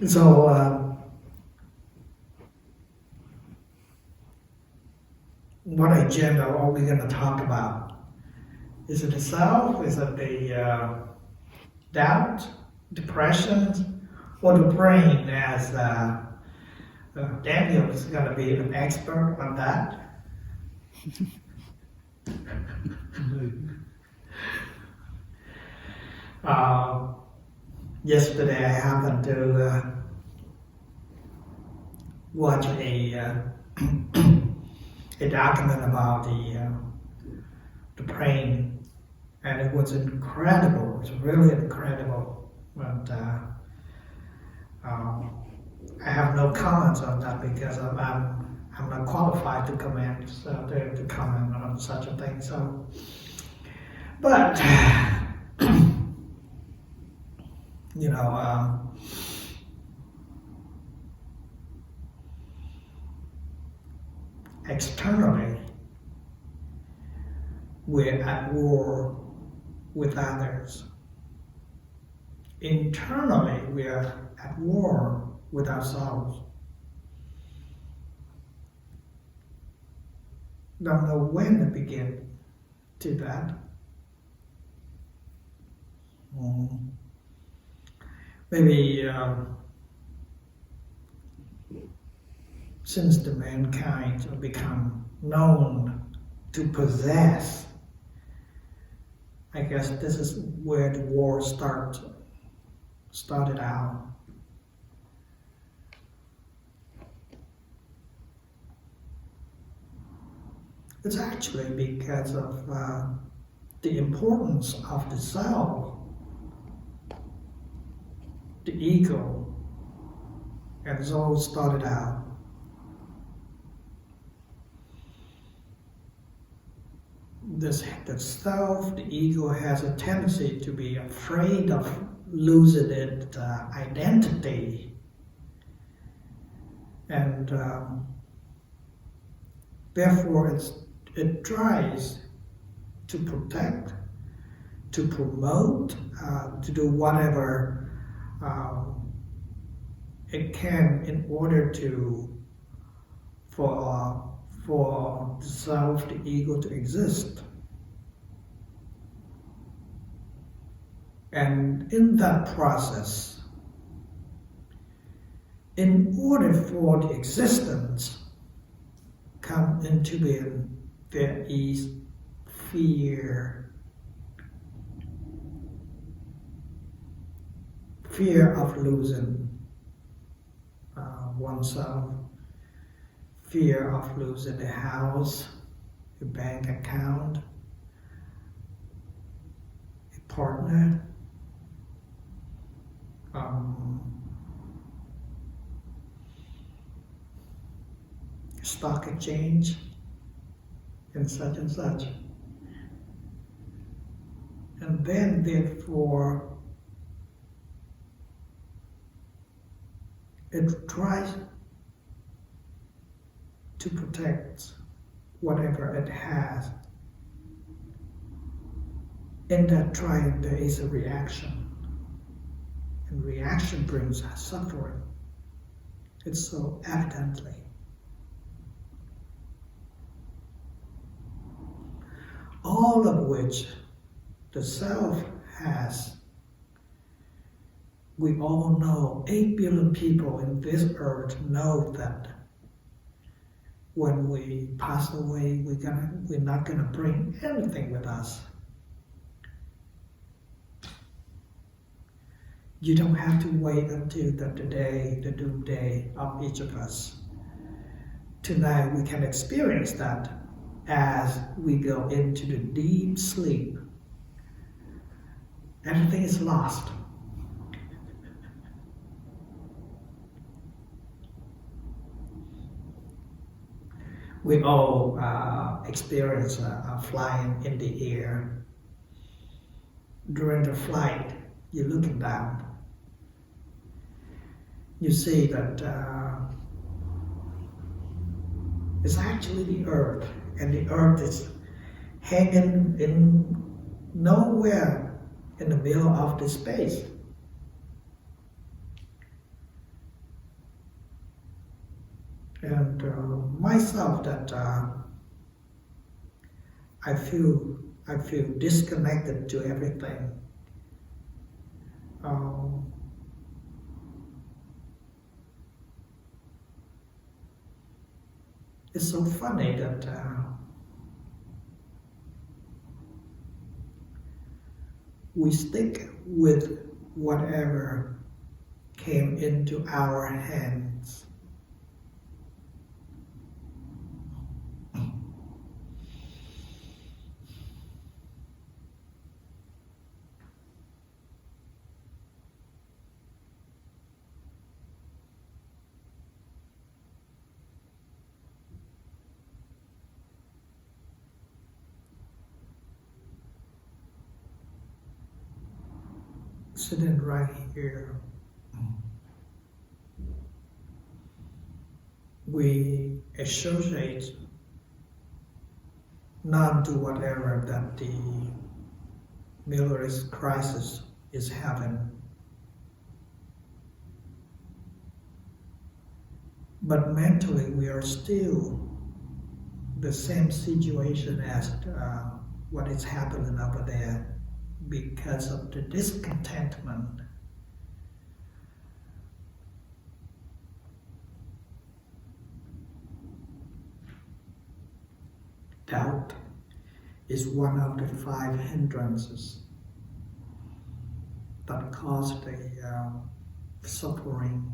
So what agenda are we going to talk about? Is it the self? Is it the doubt, depression, or the brain? As Daniel is going to be an expert on that. Yesterday I happened to watch a document about the brain, and it was incredible. It was really incredible. But I have no comments on that because I'm not qualified to comment to comment on such a thing. So, but you know. Externally, we're at war with others. Internally, we are at war with ourselves. Don't know when to begin to that. Maybe since the mankind have become known to possess, I guess this is where the war started out. It's actually because of the importance of the self, the ego, and it's all started out. The self, the ego, has a tendency to be afraid of losing its identity, and therefore it tries to protect, to promote, to do whatever it can in order for the self, the ego, to exist. And in that process, in order for the existence come into being, there is fear. Fear of losing oneself. Fear of losing a house, a bank account, a partner, stock exchange, and such and such. And then, therefore, it tries to protect whatever it has. In that trying, there is a reaction. And reaction brings suffering. It's so evidently. All of which the self has. We all know, 8 billion people in this earth know that when we pass away, we're not gonna bring anything with us. You don't have to wait until the doomsday of each of us. Tonight we can experience that as we go into the deep sleep. Everything is lost. We all experience flying in the air. During the flight, you're looking down. You see that it's actually the earth, and the earth is hanging in nowhere in the middle of the space. And myself that I feel disconnected to everything. It's so funny that we stick with whatever came into our hands. Sitting right here, we associate not to whatever that the Middle East crisis is having, but mentally we are still the same situation as what is happening over there because of the discontentment. Doubt is one of the 5 hindrances that cause the suffering.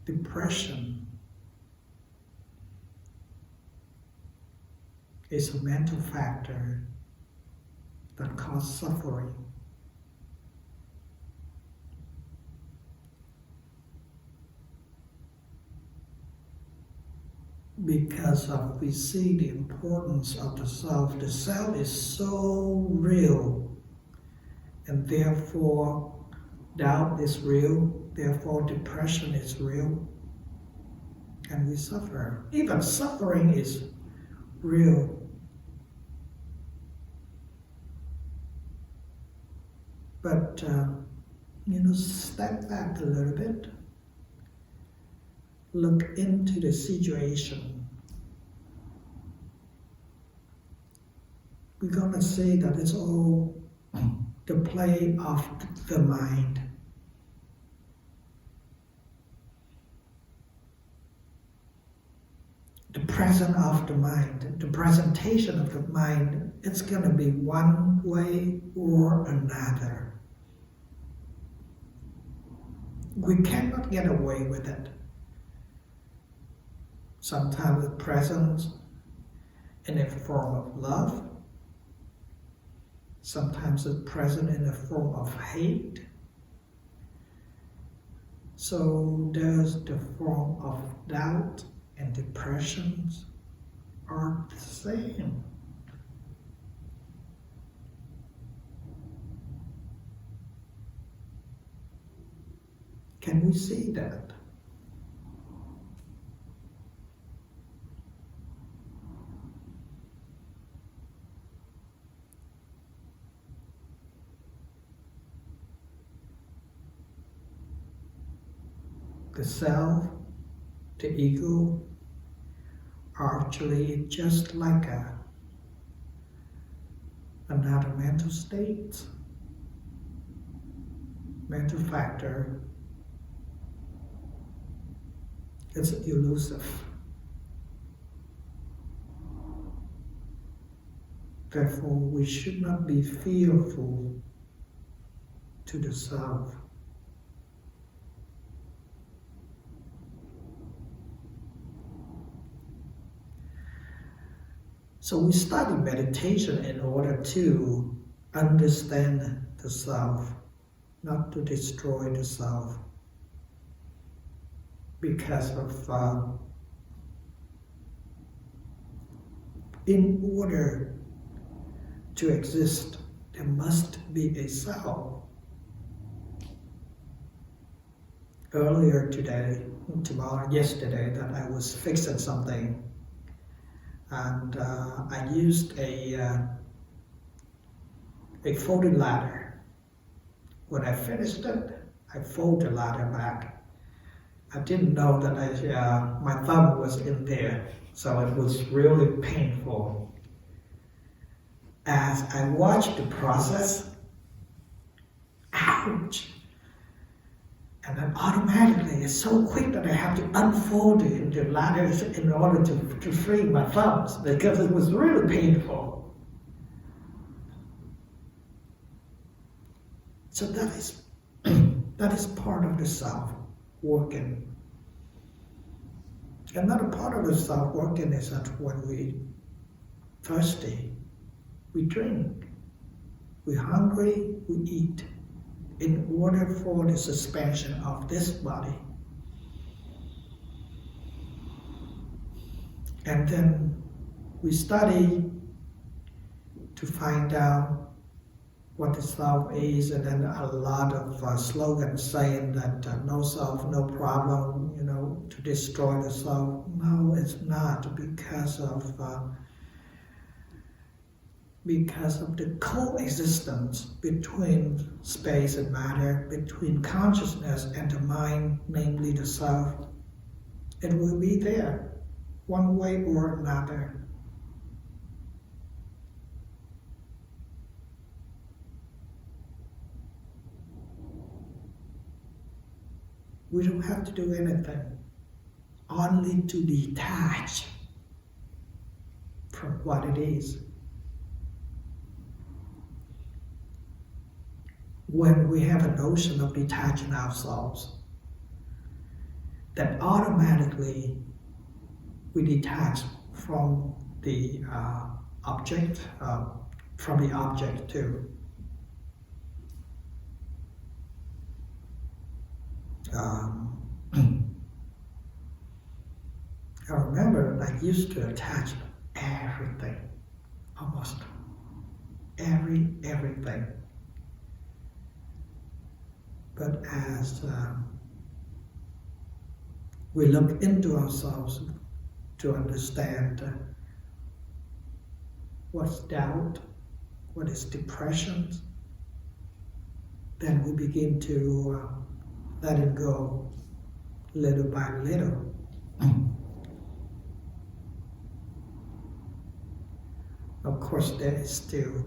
Depression is a mental factor that causes suffering. Because of we see the importance of the self. The self is so real, and therefore doubt is real, therefore depression is real, and we suffer. Even suffering is real. But, step back a little bit. Look into the situation. We're going to say that it's all the play of the mind. The present of the mind, the presentation of the mind, it's going to be one way or another. We cannot get away with it. Sometimes it's present in a form of love. Sometimes it's present in a form of hate. So there's the form of doubt and depressions are the same. Can we see that? The self, the ego, are actually just like another mental state, mental factor. It's elusive. Therefore, we should not be fearful to the self. So we study meditation in order to understand the self, not to destroy the self. Because of, in order to exist, there must be a self. Earlier yesterday, that I was fixing something, and I used a folding ladder. When I finished it, I fold the ladder back. I didn't know that my thumb was in there, so it was really painful. As I watched the process, ouch! And then automatically, it's so quick that I have to unfold the ladders in order to free my thumbs, because it was really painful. So that is part of the self working. Another part of the self working is that when we thirsty, we drink. We're hungry, we eat, in order for the suspension of this body. And then we study to find out what the self is, and then a lot of slogans saying that no self, no problem, to destroy the self. No, it's not, because of the coexistence between space and matter, between consciousness and the mind, namely the self. It will be there, one way or another. We don't have to do anything, only to detach from what it is. When we have a notion of detaching ourselves, then automatically we detach from the object too. I remember I used to attach everything, almost everything. But as we look into ourselves to understand what's doubt, what is depression, then we begin to let it go little by little. Of course, there's still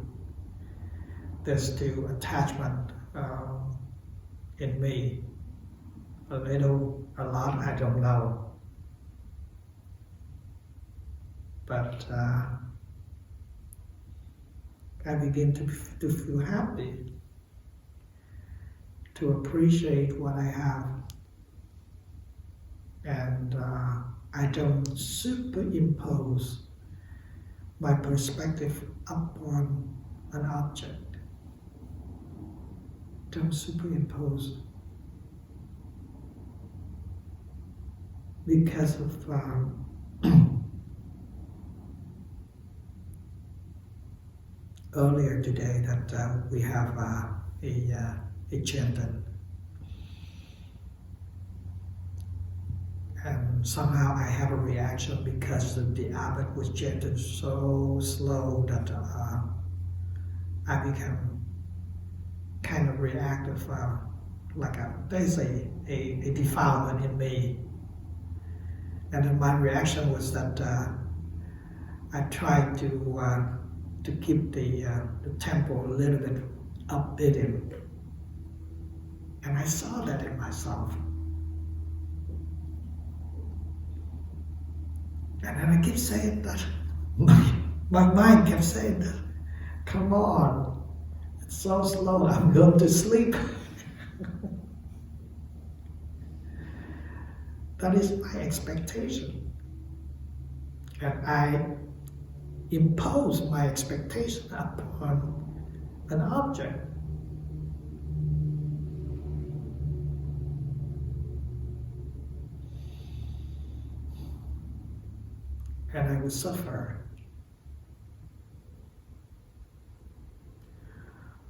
attachment in me. A little, a lot, I don't know. But I begin to feel happy, to appreciate what I have. And I don't superimpose my perspective upon an object. Don't superimpose. Because of earlier today that we have a chanting, and somehow I have a reaction because the abbot was chanting so slow that I become kind of reactive, there's a defilement in me. And then my reaction was that I tried to keep the tempo a little bit upbeating, and I saw that in myself. And then I keep saying that, my mind kept saying that, come on, it's so slow, I'm going to sleep. That is my expectation. And I impose my expectation upon an object. And I will suffer.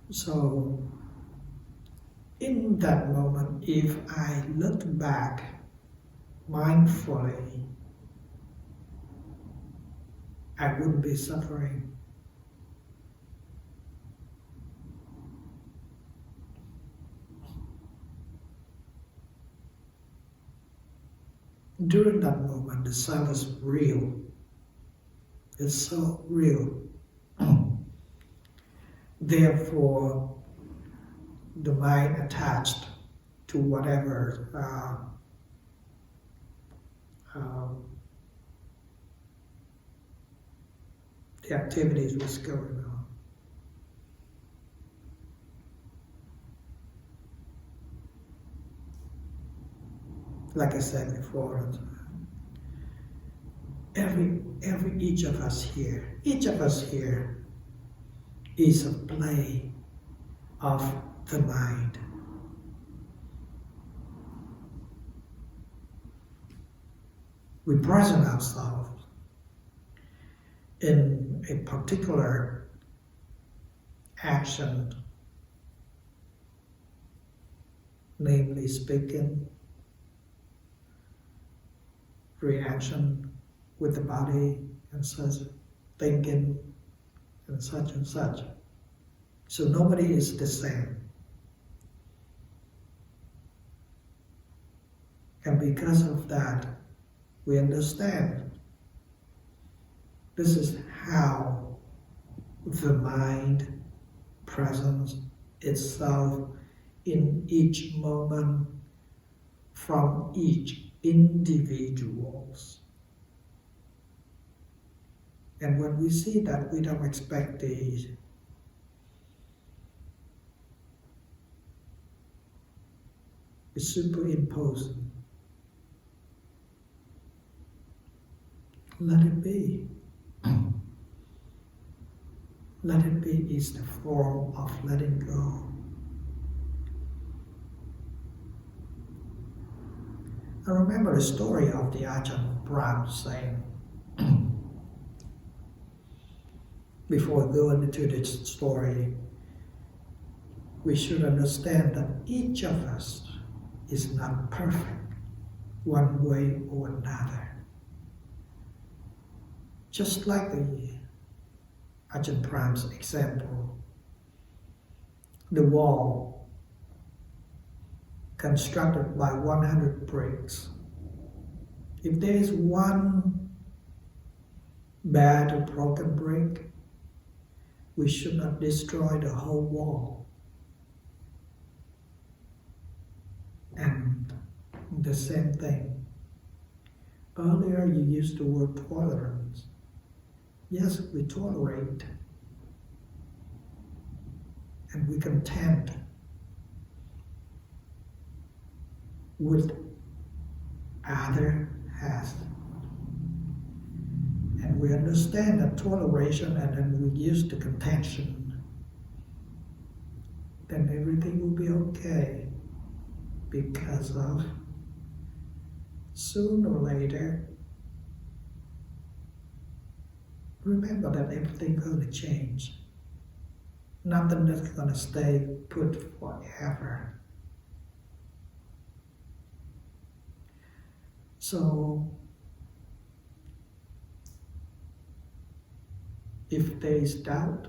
So, in that moment, if I look back mindfully, I wouldn't be suffering. During that moment, the self is real. It's so real. Therefore, the mind attached to whatever the activities was going on. Like I said before, each of us here is a play of the mind. We present ourselves in a particular action, namely speaking, reaction with the body, and such, thinking, and such and such. So nobody is the same. And because of that, we understand this is how the mind presents itself in each moment from each individuals. And when we see that, we don't expect the superimposing. Let it be. Let it be is the form of letting go. I remember the story of the Ajahn Brahm saying, before going into this story, we should understand that each of us is not perfect one way or another. Just like the Ajahn Brahm's example, the wall constructed by 100 bricks. If there is one bad or broken brick, we should not destroy the whole wall. And the same thing. Earlier you used the word tolerance. Yes, we tolerate and we content with other has. And we understand that toleration, and then we use the contention, then everything will be okay, because of sooner or later, remember that everything's going to change. Nothing that's going to stay put forever. So, if there is doubt,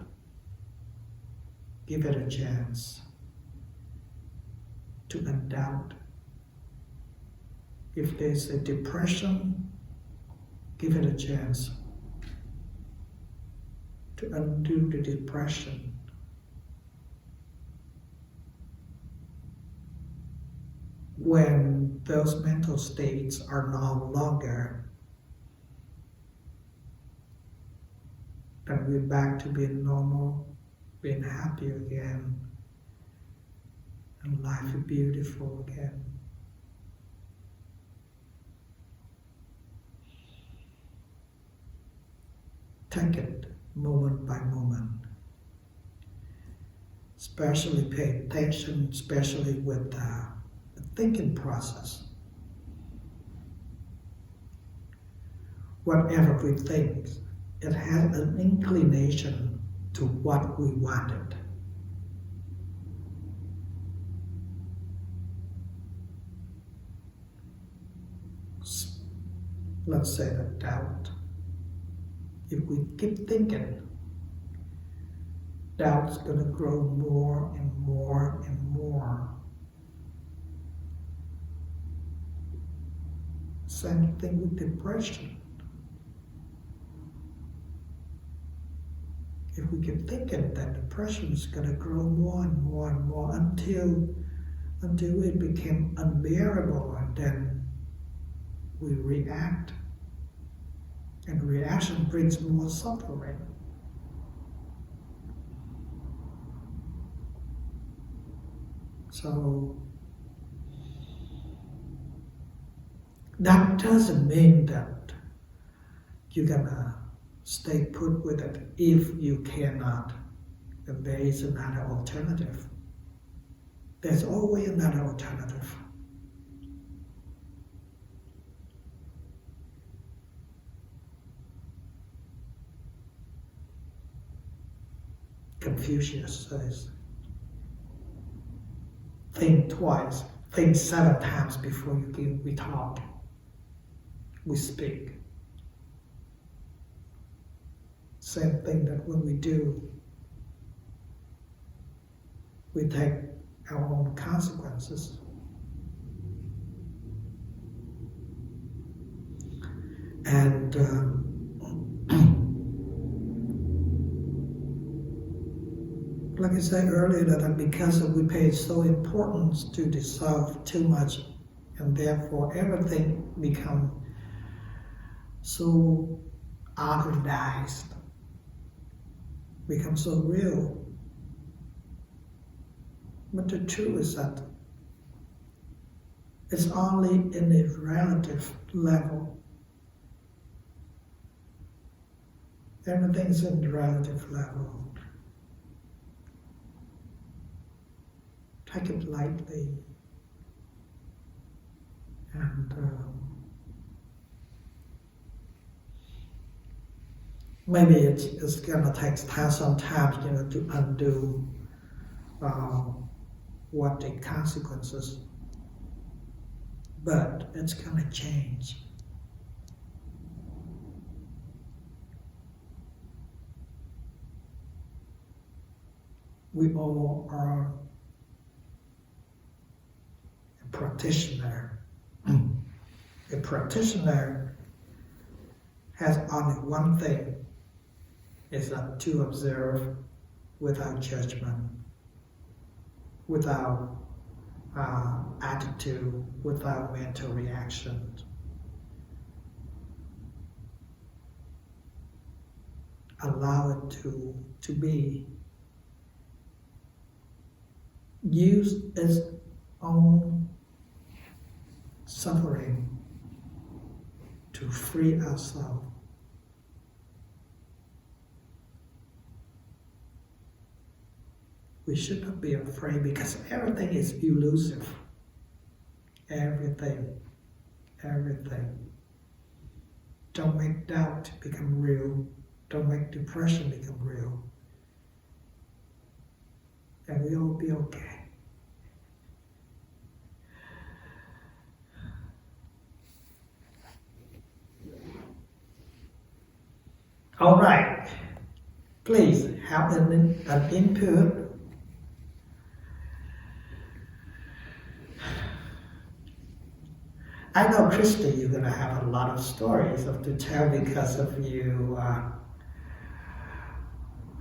give it a chance to undoubt. If there's a depression, give it a chance to undo the depression. When those mental states are no longer, then we're back to being normal, being happy again, and life is beautiful again. Take it moment by moment. Especially pay attention, especially with the thinking process. Whatever we think, it has an inclination to what we wanted. Let's say that doubt. If we keep thinking, doubt's going to grow more and more and more. Same thing with depression. If we keep thinking that depression is going to grow more and more and more until it became unbearable, and then we react. And reaction brings more suffering. So that doesn't mean that you're gonna stay put with it if you cannot. And there is another alternative. There's always another alternative. Confucius says, think twice, think 7 times before we talk, we speak. Same thing that when we do, we take our own consequences. And like I said earlier, that because we pay so importance to dissolve too much, and therefore everything becomes so organized, becomes so real. But the truth is that it's only in a relative level. Everything's in the relative level. Take it lightly, and maybe it's gonna take some time, to undo what the consequences, but it's gonna change. We all are a practitioner. A practitioner has only one thing, is that to observe without judgment, without attitude, without mental reaction. Allow it to be. Use its own suffering to free ourselves. We should not be afraid, because everything is elusive. Everything. Don't make doubt become real. Don't make depression become real. And we'll be okay. All right. Please have an input. I know, Christy, you're going to have a lot of stories to tell, because of you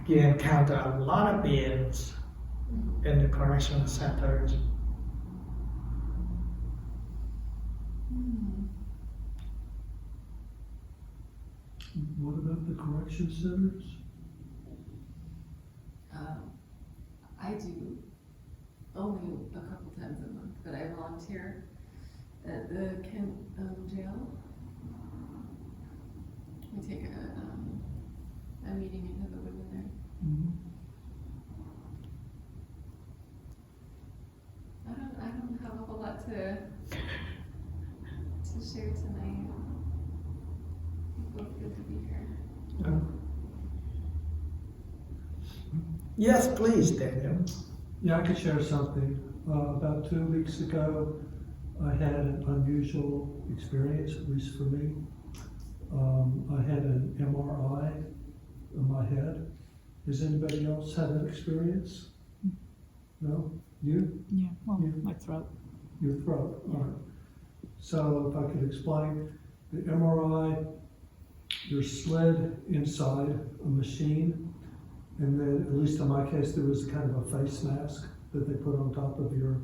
encounter a lot of beings in the correctional centers. What about the correction centers? I do only a couple times a month, but I volunteer at the Kent jail. We take a meeting into the women there. Mm-hmm. I don't have a whole lot to share tonight. It feels good to be here. Yes, please, Daniel. Yeah, I could share something. About 2 weeks ago, I had an unusual experience, at least for me. I had an MRI on my head. Has anybody else had that experience? No? You? Yeah, well, You? my throat. Your throat? Yeah. All right. So if I could explain, the MRI, you're slid inside a machine, and then, at least in my case, there was kind of a face mask that they put on top of your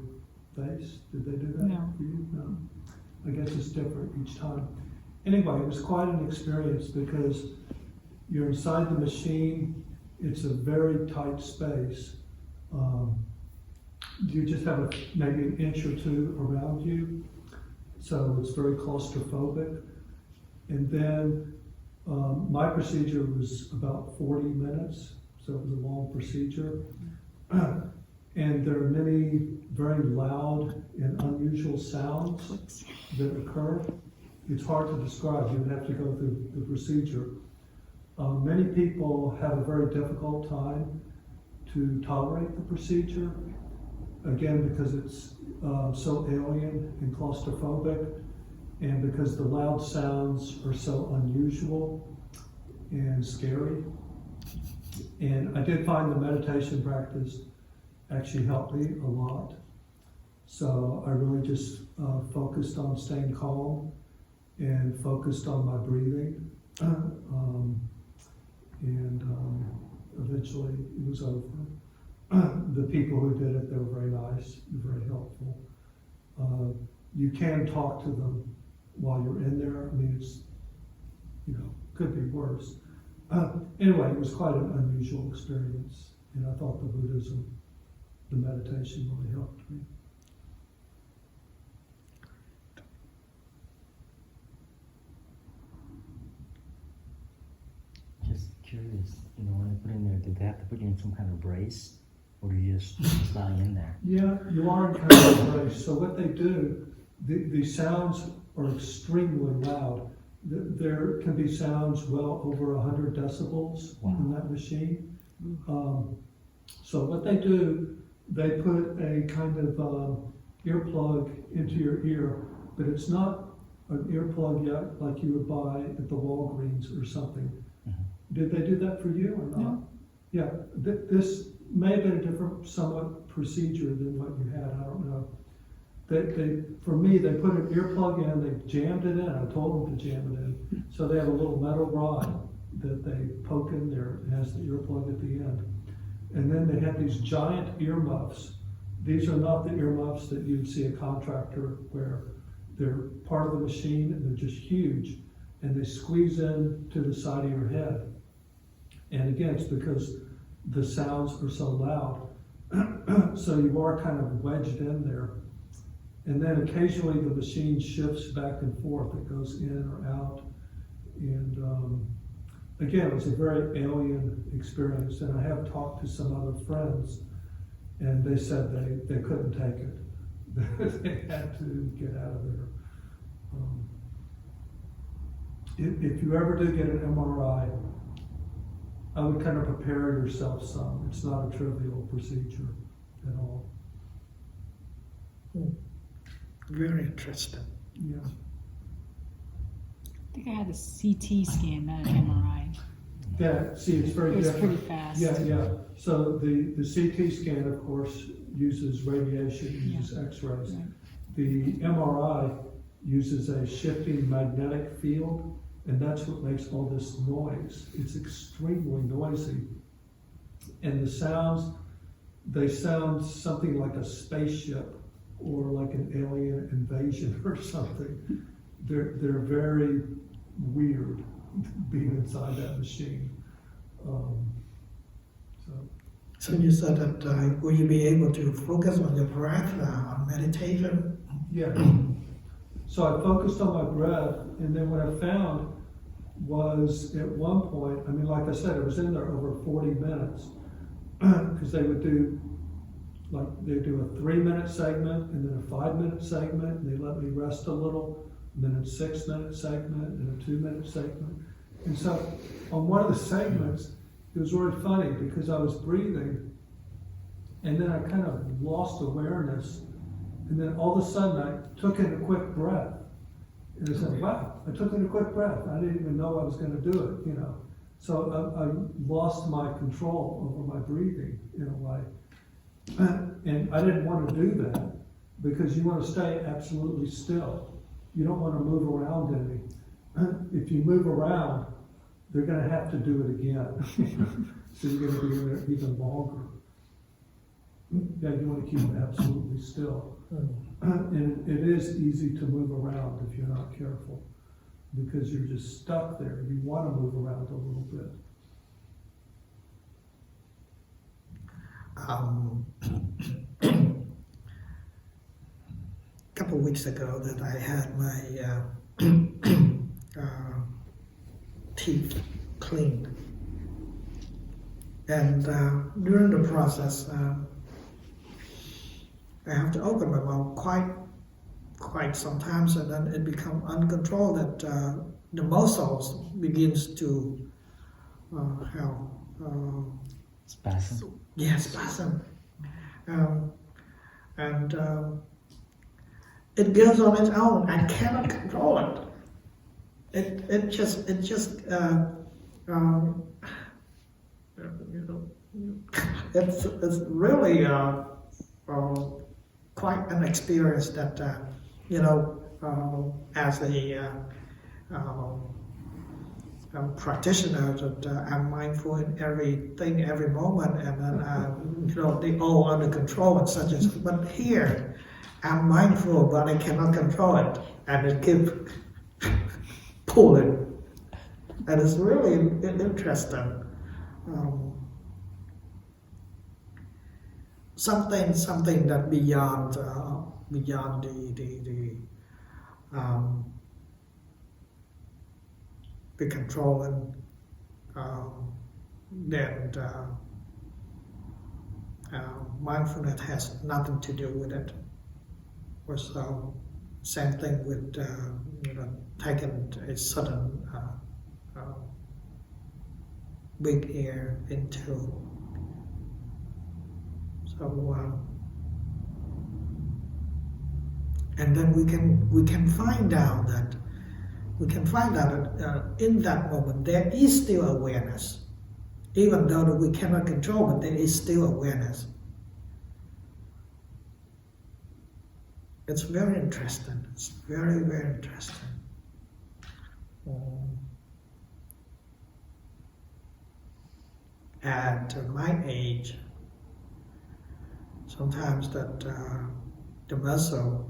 face. Did they do that No. for you? No. I guess it's different each time. Anyway, it was quite an experience because you're inside the machine. It's a very tight space. You just have maybe an inch or two around you, so it's very claustrophobic. And then my procedure was about 40 minutes, so it was a long procedure. And there are many very loud and unusual sounds that occur. It's hard to describe. You would have to go through the procedure. Many people have a very difficult time to tolerate the procedure, again, because it's so alien and claustrophobic, and because the loud sounds are so unusual and scary. And I did find the meditation practice actually helped me a lot. So I really just focused on staying calm and focused on my breathing. Eventually it was over. The people who did it, they were very nice, very helpful. You can talk to them while you're in there. I mean, it's, could be worse. Anyway, it was quite an unusual experience, and I thought the Buddhism, the meditation really helped me. Just curious, when they put in there, did they have to put you in some kind of brace, or do you just lying in there? Yeah, you are in kind of a brace. So what they do, the sounds are extremely loud. There can be sounds well over 100 decibels in that machine. So what they do, they put a kind of earplug into your ear, but it's not an earplug yet like you would buy at the Walgreens or something. Did they do that for you or not? No. Yeah, this may have been a different, somewhat procedure than what you had. I don't know. For me, they put an earplug in, they jammed it in. I told them to jam it in. So they have a little metal rod that they poke in there. It has the earplug at the end. And then they have these giant earmuffs. These are not the earmuffs that you would see a contractor wear. They're part of the machine and they're just huge. And they squeeze in to the side of your head. And again, it's because the sounds are so loud. So you are kind of wedged in there. And then occasionally the machine shifts back and forth. It goes in or out. And again, it was a very alien experience. And I have talked to some other friends, and they said they couldn't take it. They had to get out of there. If you ever do get an MRI, I would kind of prepare yourself some. It's not a trivial procedure at all. Very interesting. Yeah. I think I had a CT scan, not an MRI. Yeah, see, it's very It was different. pretty fast. Yeah. So the CT scan, of course, uses radiation, uses X-rays. Right. The MRI uses a shifting magnetic field, and that's what makes all this noise. It's extremely noisy. And the sounds, they sound something like a spaceship or like an alien invasion or something. They're very weird being inside that machine. So you said that will you be able to focus on your breath on meditation? Yeah. So I focused on my breath, and then what I found was at one point, I mean, like I said, I was in there over 40 minutes because they would do a 3-minute segment and then a 5-minute segment, and they let me rest a little, and then a 6-minute segment and a 2-minute segment. And so on one of the segments, it was really funny because I was breathing, and then I kind of lost awareness, and then all of a sudden I took in a quick breath. And I said, wow, I took in a quick breath. I didn't even know I was going to do it, So I lost my control over my breathing in a way. And I didn't want to do that because you want to stay absolutely still. you don't want to move around any. If you move around, they're going to have to do it again. So you're going to be in there even longer. Yeah, you want to keep it absolutely still. And it is easy to move around if you're not careful, because you're just stuck there. You want to move around a little bit. A couple of weeks ago that I had my teeth cleaned, and during the process I have to open my mouth quite sometimes, and then it becomes uncontrolled that the muscles begins to have Spasm. spasm, and it goes on its own. I cannot control it. It just it's really quite an experience that as a practitioner, that I'm mindful in everything, every moment, and then they all under control and such as. But here, I'm mindful, but I cannot control it, and it keeps pulling, and it's really interesting. Something that beyond the control, and then mindfulness has nothing to do with it. Also, same thing with taking a sudden big air into. So, and then we can find out that in that moment there is still awareness, even though that we cannot control, but there is still awareness. It's very interesting. It's very, very interesting. At my age, sometimes that the muscle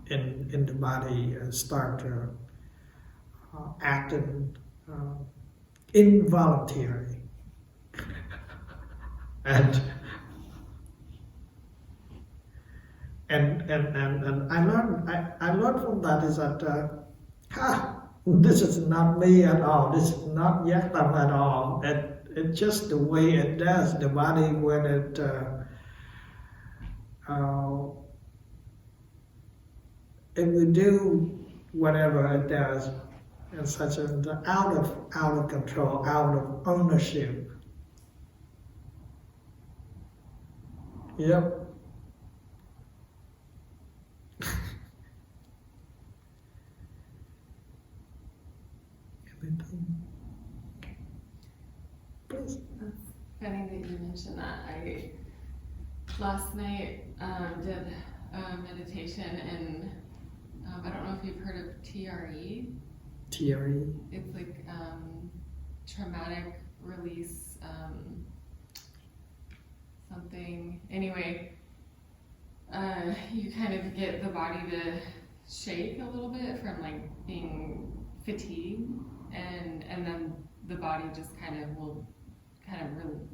in the body start acting involuntarily, and I learned from that is that this is not me at all. This is not Yaktam at all. It's just the way it does. The body when it will do whatever it does, and such out of control, out of ownership. Yep. Please. That's funny that you mentioned that. I last night did meditation, and I don't know if you've heard of TRE. TRE. It's like traumatic release something. Anyway, you kind of get the body to shake a little bit from like being fatigued, and then the body just kind of will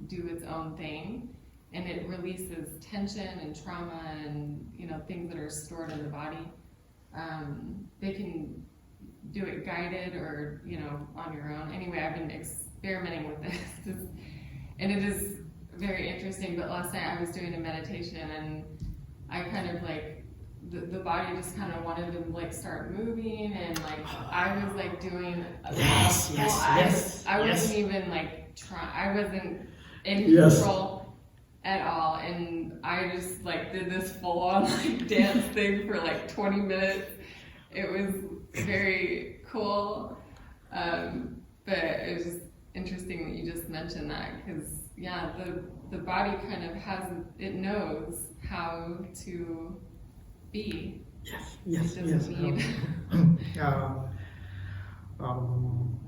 do its own thing, and it releases tension and trauma and things that are stored in the body. They can do it guided or on your own. Anyway, I've been experimenting with this and it is very interesting. But last night I was doing a meditation, and I kind of like the body just kind of wanted to like start moving, and like I was like doing I wasn't even like I wasn't in control at all, and I just like did this full on like dance thing for like 20 minutes. It was very cool, but it was just interesting that you just mentioned that, because the body kind of it knows how to be, Yes, It yes. doesn't need. Um,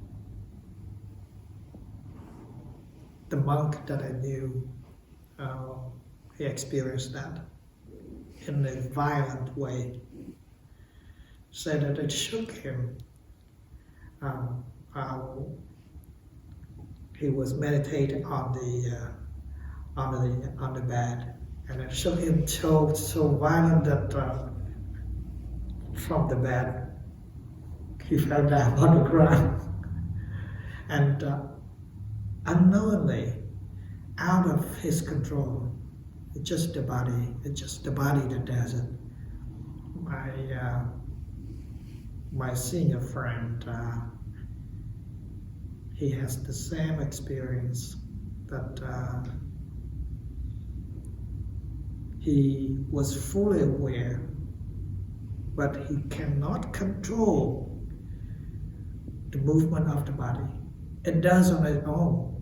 the monk that I knew, he experienced that in a violent way. Said that it shook him. How he was meditating on the bed, and it shook him so violent that from the bed he fell down on the ground, and unknowingly, out of his control, it's just the body that does it. My senior friend, he has the same experience, that he was fully aware, but he cannot control the movement of the body. It does on its own.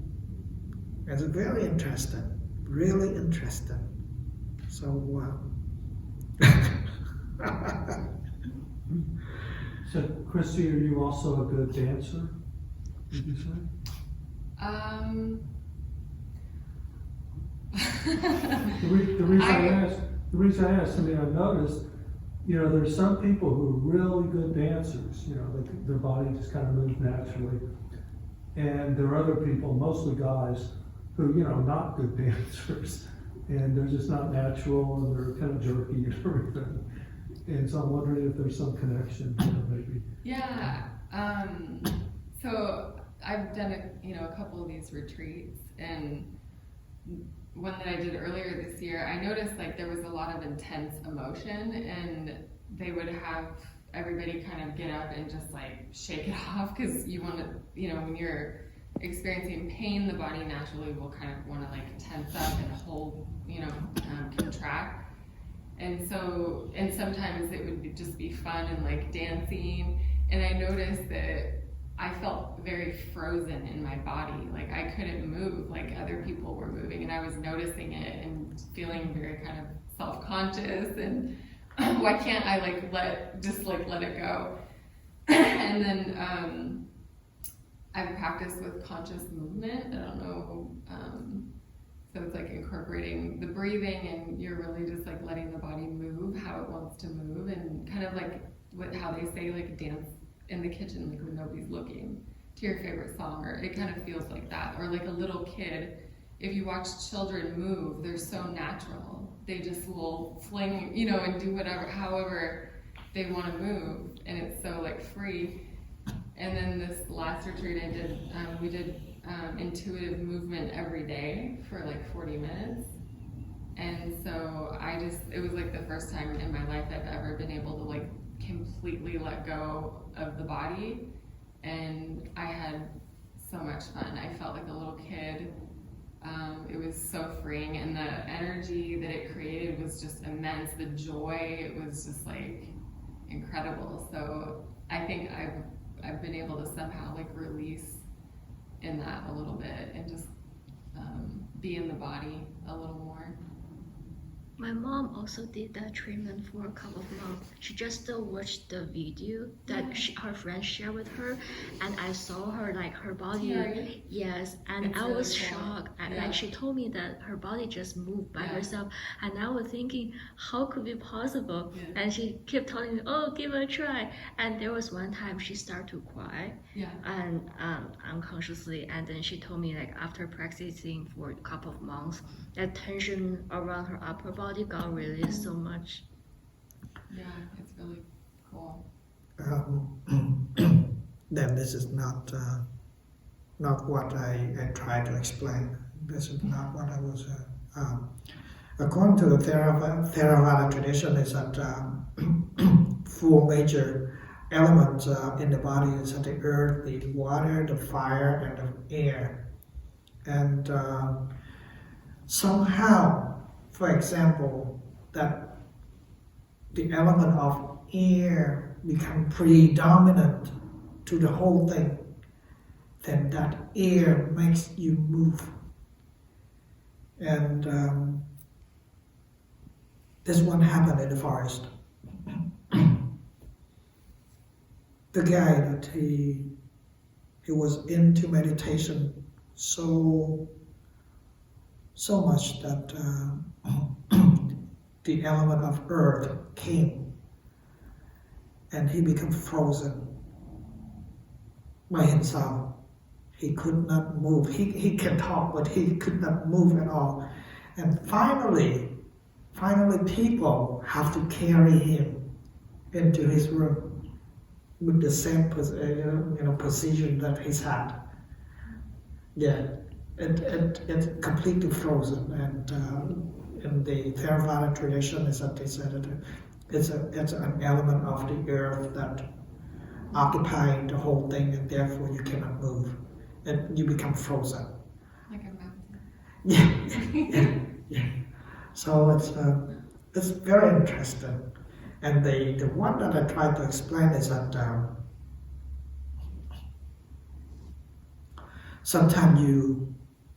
It's very interesting, really interesting. So, So, Christy, are you also a good dancer? Did you say? The reason I asked, I mean, I've noticed, there's some people who are really good dancers, like their body just kind of moves naturally. And there are other people, mostly guys, who, not good dancers. And they're just not natural, and they're kind of jerky and everything. And so I'm wondering if there's some connection, maybe. Yeah. So I've done a couple of these retreats, and one that I did earlier this year, I noticed like there was a lot of intense emotion, and they would have everybody kind of get up and just like shake it off, because you want to, when you're experiencing pain, the body naturally will kind of want to like tense up and hold, contract. And sometimes it would just be fun and like dancing. And I noticed that I felt very frozen in my body. Like I couldn't move like other people were moving, and I was noticing it and feeling very kind of self-conscious, and why can't I let it go? And then I've practiced with conscious movement. I don't know. So it's like incorporating the breathing, and you're really just like letting the body move how it wants to move, and kind of like how they say like dance in the kitchen, like when nobody's looking, to your favorite song, or it kind of feels like that. Or like a little kid, if you watch children move, they're so natural. They just will fling, and do however they want to move, and it's so like free. And then this last retreat I did, we did intuitive movement every day for like 40 minutes. And so it was like the first time in my life I've ever been able to like completely let go of the body. And I had so much fun. I felt like a little kid. It was so freeing, and the energy that it created was just immense. The joy, it was just like incredible. So I think I've been able to somehow like release in that a little bit, and just be in the body a little more. My mom also did that treatment for a couple of months. She just watched the video that her friend shared with her, and I saw her like her body. Right. Yes, and It's I really was cool. shocked. Yeah. Like she told me that her body just moved by herself, and I was thinking, how could it be possible? Yeah. And she kept telling me, "Oh, give it a try." And there was one time she started to cry, Yeah. and unconsciously, and then she told me like after practicing for a couple of months, that tension around her upper body got released so much. Yeah, it's really cool. then this is not what I try to explain. This is not what I was. According to the Theravada tradition, is that four major elements in the body is that the earth, the water, the fire, and the air. And somehow, for example, that the element of air become predominant to the whole thing, then that air makes you move. And this one happened in the forest. the guy that he was into meditation so much that the element of earth came and he became frozen by himself. He could not move. He can talk, but he could not move at all. And finally people have to carry him into his room with the same position that he's had. Yeah, it's completely frozen. And in the Theravada tradition, is that they said it's an element of the earth that occupying the whole thing, and therefore you cannot move, and you become frozen. Like a mountain. Yeah. So it's very interesting. And the one that I try to explain is that sometimes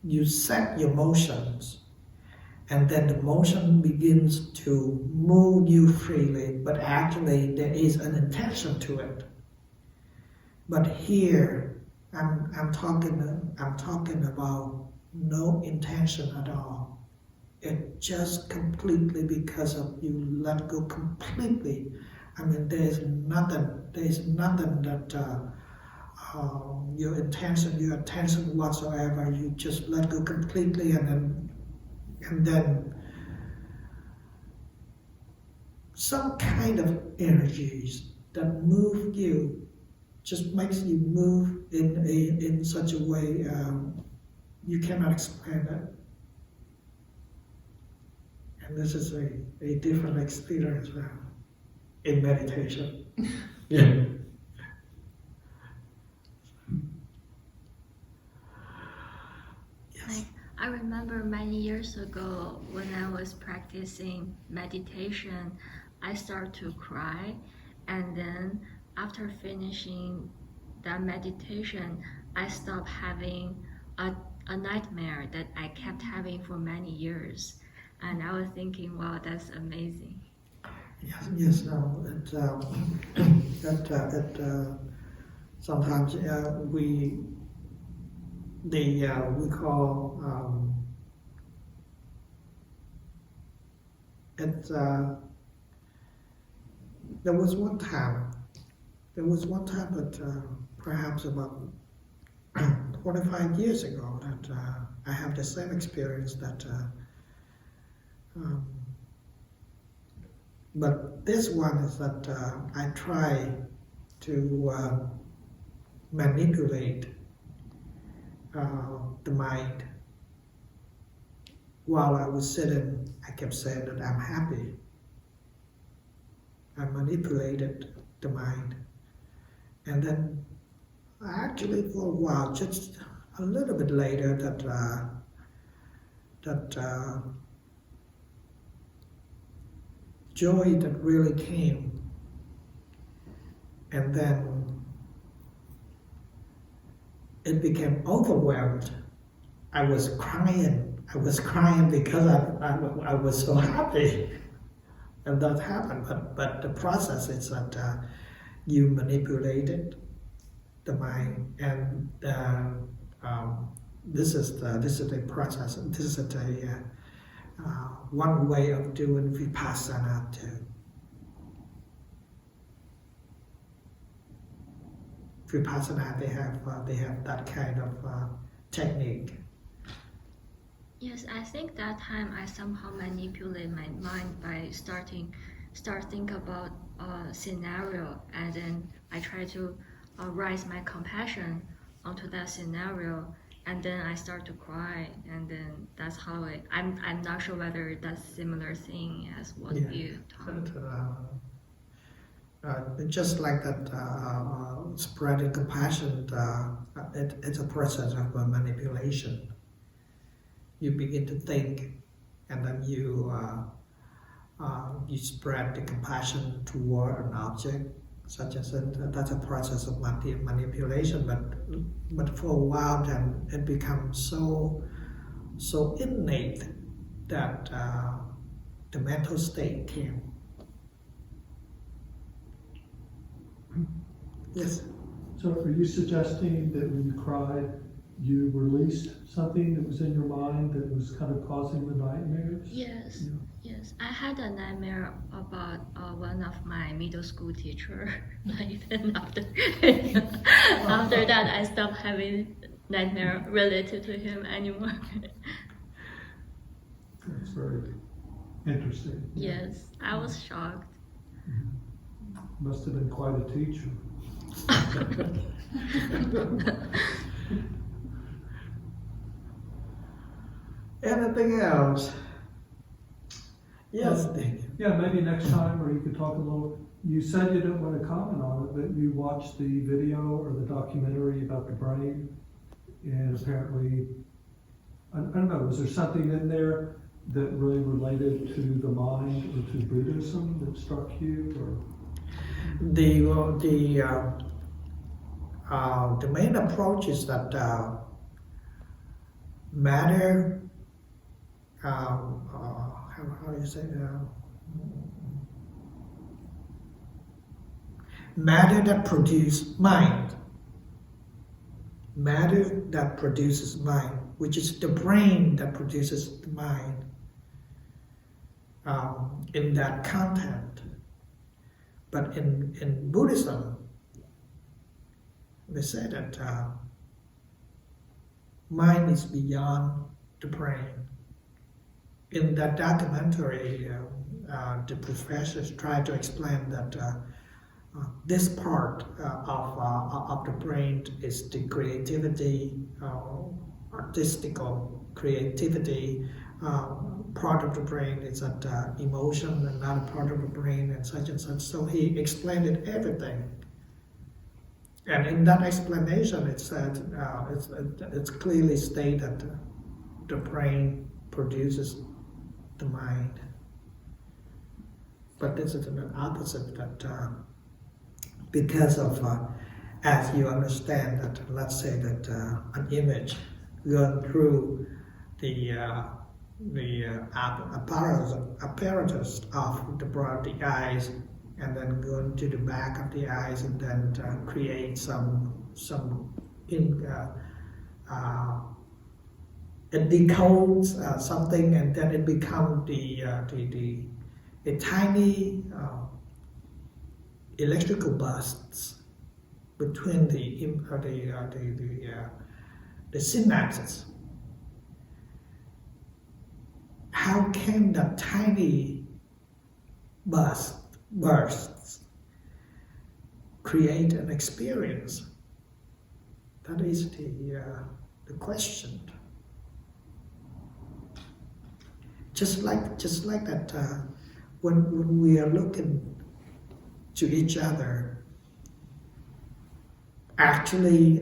you set your motions, and then the motion begins to move you freely, but actually there is an intention to it. But here I'm talking about no intention at all. It just completely because of you let go completely. I mean, there's nothing that your attention whatsoever. You just let go completely, and then some kind of energies that move you just makes you move in such a way you cannot explain it. And this is a different experience in meditation. Yeah. Yes. I remember many years ago when I was practicing meditation, I started to cry, and then after finishing that meditation, I stopped having a nightmare that I kept having for many years. And I was thinking, wow, that's amazing. Yes. No. Sometimes we call it. There was one time, that perhaps about 25 years ago, that I have the same experience that. But this one is that I try to manipulate the mind. While I was sitting, I kept saying that I'm happy. I manipulated the mind. And then actually for a while, just a little bit later, that joy that really came, and then it became overwhelmed. I was crying because I was so happy, and that happened. But the process is that you manipulated the mind, and this is the process. This is one way of doing vipassana too. Vipassana, they have that kind of technique. Yes, I think that time I somehow manipulate my mind by start think about a scenario, and then I try to rise my compassion onto that scenario, and then I start to cry, and then that's how I'm not sure whether that's similar thing as what you taught. Just like that, spreading compassion, it's a process of manipulation. You begin to think, and then you spread the compassion toward an object, such as that's a process of manipulation. But for a while, then it becomes so innate that the mental state came. Yes. So are you suggesting that when you cried, you released something that was in your mind that was kind of causing the nightmares? Yes, Yeah. yes. I had a nightmare about one of my middle school teacher. Like, and after that, I stopped having nightmare related to him anymore. That's very interesting. Yes, I was shocked. Must have been quite a teacher. Anything else? Yes, Daniel. Yeah, maybe next time, or you could talk a little. You said you didn't want to comment on it, but you watched the video or the documentary about the brain, and apparently, I don't know, was there something in there that really related to the mind or to Buddhism that struck you? Or The main approach is that matter. How do you say matter that produces mind. Matter that produces mind, which is the brain that produces the mind. In that content, but in Buddhism, they say that mind is beyond the brain. In that documentary, the professors try to explain that this part of the brain is the creativity, artistical creativity. Part of the brain is that emotion, another part of the brain, and such and such. So he explained it everything. And in that explanation, it said it's clearly stated that the brain produces the mind. But this is an opposite that because of, as you understand that, let's say that an image going through the apparatus of the eyes, and then going to the back of the eyes, and then create it decodes something, and then it becomes a tiny electrical bursts between the synapses. How can that tiny bursts create an experience? That is the question. Just like that, when we are looking to each other, actually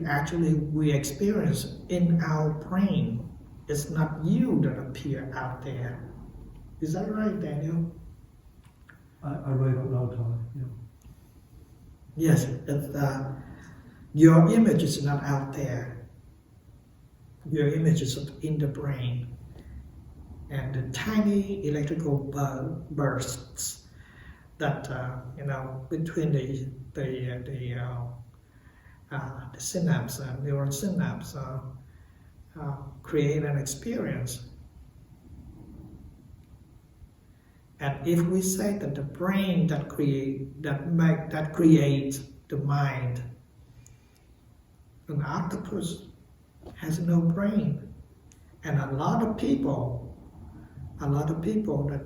we experience in our brain. It's not you that appear out there. Is that right, Daniel? I really don't know, Tom. Yeah. Yes, your image is not out there. Your image is in the brain. And the tiny electrical bursts that between the synapse, neural synapse, create an experience. And if we say that the brain that creates the mind, an octopus has no brain, and a lot of people that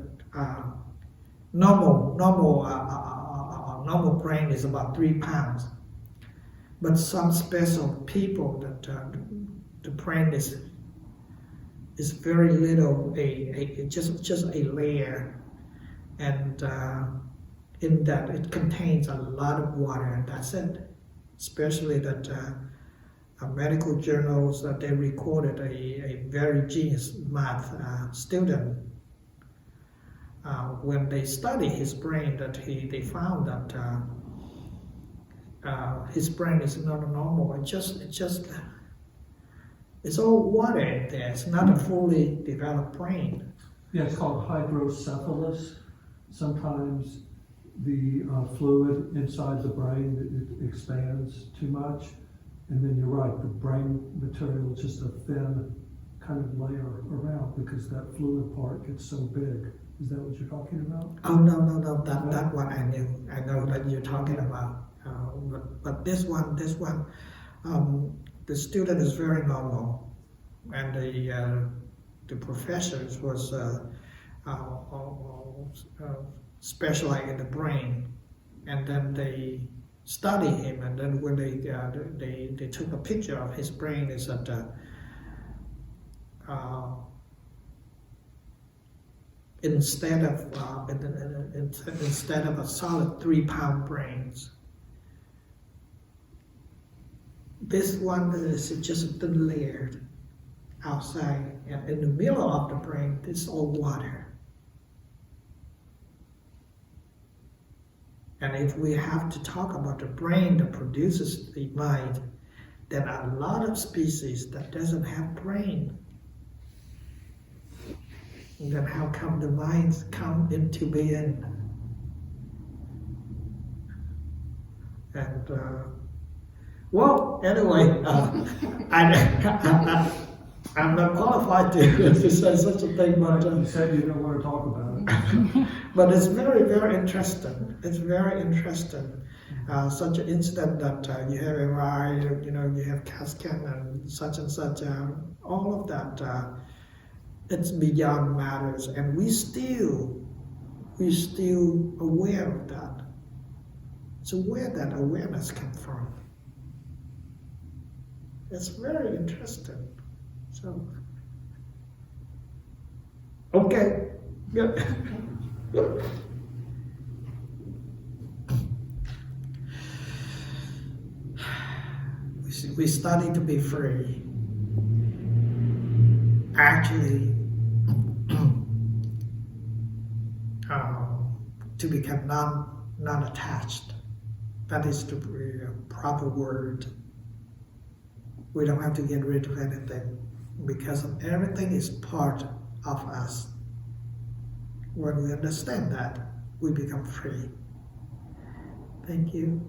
normal brain is about 3 pounds, but some special people that the brain is very little, just a layer, and in that it contains a lot of water, and that's it. Especially that medical journals that they recorded a very genius math student. When they studied his brain, that they found that his brain is not normal. It's all water in there. It's not a fully developed brain. Yeah, it's called hydrocephalus. Sometimes the fluid inside the brain, it expands too much. And then you're right, the brain material is just a thin kind of layer around because that fluid part gets so big. Is that what you're talking about? Oh, no, that one I knew. I know that you're talking about. But this one, the student is very normal, and the professors was specialized in the brain, and then they study him, and then when they took a picture of his brain, is that instead of a solid 3-pound brains, this one is just a thin layer outside, and in the middle of the brain, it's all water. And if we have to talk about the brain that produces the mind, there are a lot of species that doesn't have brain. And then how come the minds come into being? And well, anyway, I'm not qualified to say such a thing, but You said you don't want to talk about it. but it's very, very interesting. It's very interesting. Such an incident that you have MRI, you have CAT scan and such, all of that. It's beyond matters, and we still aware of that. So where that awareness comes from? It's very interesting. So, okay, good. We study to be free. Actually, to become non-attached. That is the proper word. We don't have to get rid of anything because everything is part of us. When we understand that, we become free. Thank you.